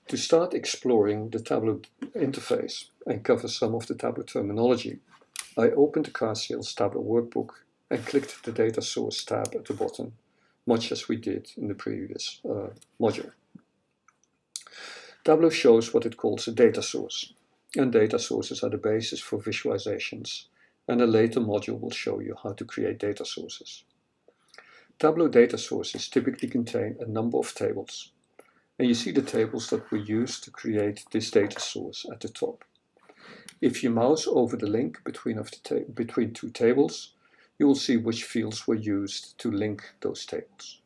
To start exploring the Tableau interface and cover some of the Tableau terminology, I opened the car sales Tableau workbook and clicked the data source tab at the bottom, much as we did in the previous module. Tableau shows what it calls a data source, and data sources are the basis for visualizations, and a later module will show you how to create data sources. Tableau data sources typically contain a number of tables, and you see the tables that were used to create this data source at the top. If you mouse over the link between two tables, you will see which fields were used to link those tables.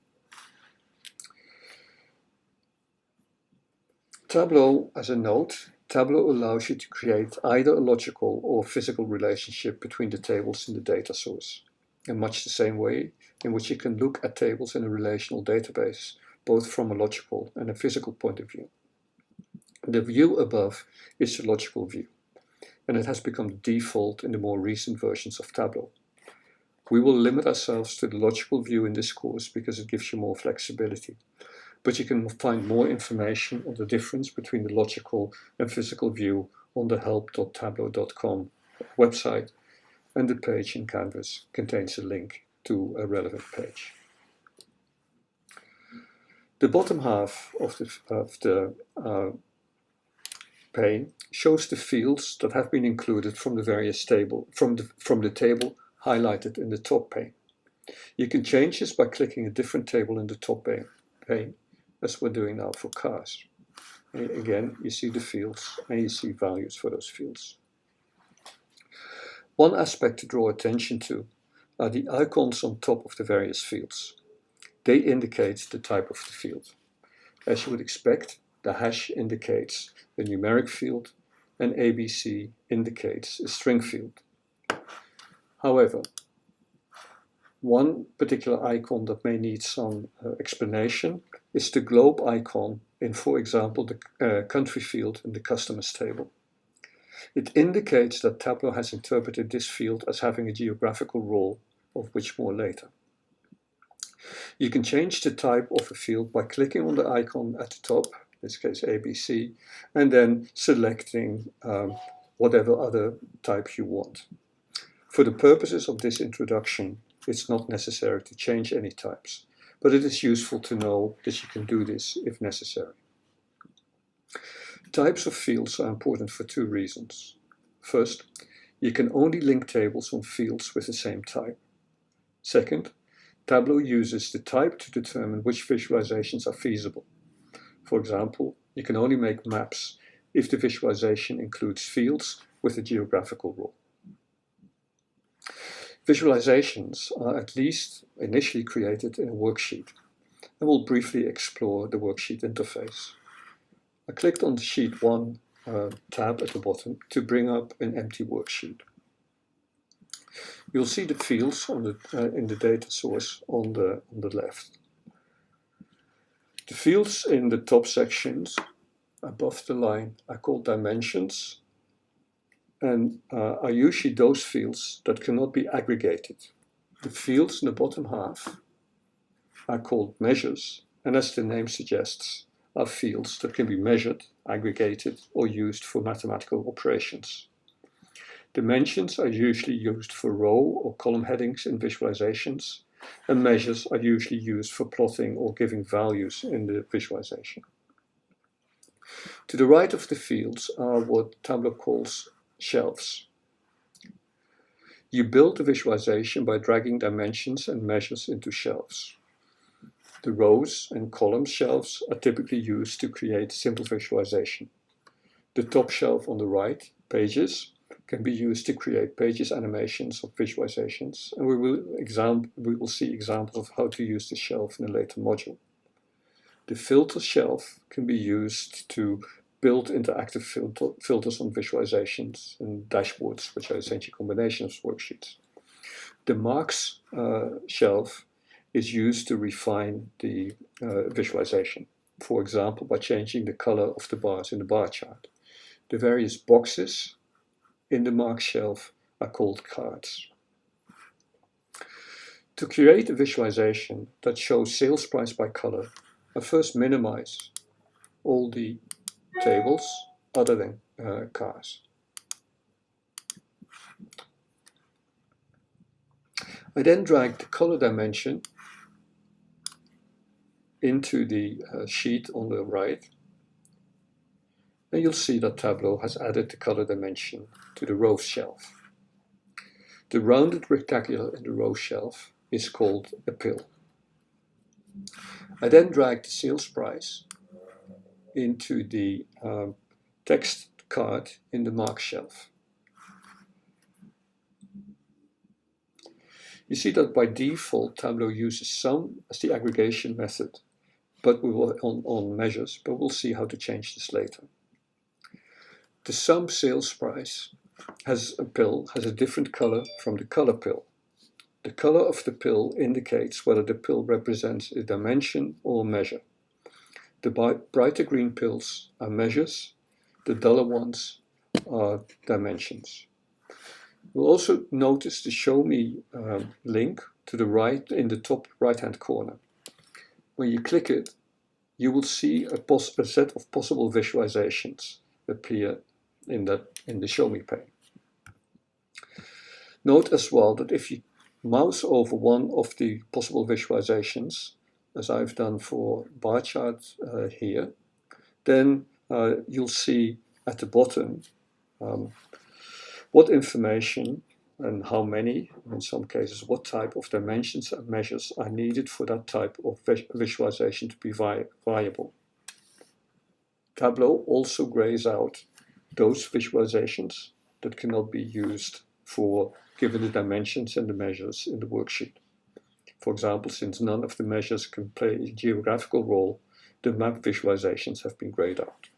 Tableau, as a note, Tableau allows you to create either a logical or physical relationship between the tables in the data source, in much the same way in which you can look at tables in a relational database, both from a logical and a physical point of view. The view above is the logical view, and it has become the default in the more recent versions of Tableau. We will limit ourselves to the logical view in this course because it gives you more flexibility, but you can find more information on the difference between the logical and physical view on the help.tableau.com website, and the page in Canvas contains a link to a relevant page. The bottom half of the pane shows the fields that have been included from the various table from the table highlighted in the top pane. You can change this by clicking a different table in the top pane, as we're doing now for cars. And again, you see the fields and you see values for those fields. One aspect to draw attention to are the icons on top of the various fields. They indicate the type of the field. As you would expect, the hash indicates a numeric field and ABC indicates a string field. However, one particular icon that may need some explanation is the globe icon in, for example, the country field in the customers table. It indicates that Tableau has interpreted this field as having a geographical role, of which more later. You can change the type of a field by clicking on the icon at the top, in this case ABC, and then selecting whatever other type you want. For the purposes of this introduction, it's not necessary to change any types, but it is useful to know that you can do this if necessary. Types of fields are important for two reasons. First, you can only link tables on fields with the same type. Second, Tableau uses the type to determine which visualizations are feasible. For example, you can only make maps if the visualization includes fields with a geographical role. Visualizations are at least initially created in a worksheet, and we'll briefly explore the worksheet interface. I clicked on the Sheet 1 tab at the bottom to bring up an empty worksheet. You'll see the fields on in the data source on the left. The fields in the top sections above the line are called dimensions, and are usually those fields that cannot be aggregated. The fields in the bottom half are called measures, and as the name suggests, are fields that can be measured, aggregated, or used for mathematical operations. Dimensions are usually used for row or column headings in visualizations, and measures are usually used for plotting or giving values in the visualization. To the right of the fields are what Tableau calls shelves. You build the visualization by dragging dimensions and measures into shelves. The rows and column shelves are typically used to create simple visualization. The top shelf on the right, pages, can be used to create pages animations of visualizations, and we will see examples of how to use the shelf in a later module. The filter shelf can be used to build interactive filters on visualizations and dashboards, which are essentially combinations of worksheets. The marks shelf is used to refine the visualization, for example, by changing the color of the bars in the bar chart. The various boxes in the mark shelf are called cards. To create a visualization that shows sales price by color, I first minimize all the tables other than cars. I then drag the color dimension into the sheet on the right, and you'll see that Tableau has added the color dimension to the row shelf. The rounded rectangular in the row shelf is called a pill. I then drag the sales price into the text card in the mark shelf. You see that by default Tableau uses sum as the aggregation method, but we will on measures, but we'll see how to change this later. The sum sales price has a different color from the color pill. The color of the pill indicates whether the pill represents a dimension or measure. The brighter green pills are measures, the duller ones are dimensions. You'll also notice the Show Me link to the right in the top right-hand corner. When you click it, you will see a set of possible visualizations appear in the Show Me pane. Note as well that if you mouse over one of the possible visualizations, as I've done for bar chart here, then you'll see at the bottom what information and how many, in some cases, what type of dimensions and measures are needed for that type of visualization to be viable. Tableau also grays out those visualizations that cannot be used for given the dimensions and the measures in the worksheet. For example, since none of the measures can play a geographical role, the map visualizations have been grayed out.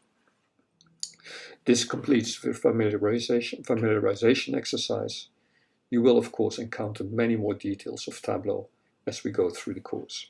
This completes the familiarization exercise. You will, of course, encounter many more details of Tableau as we go through the course.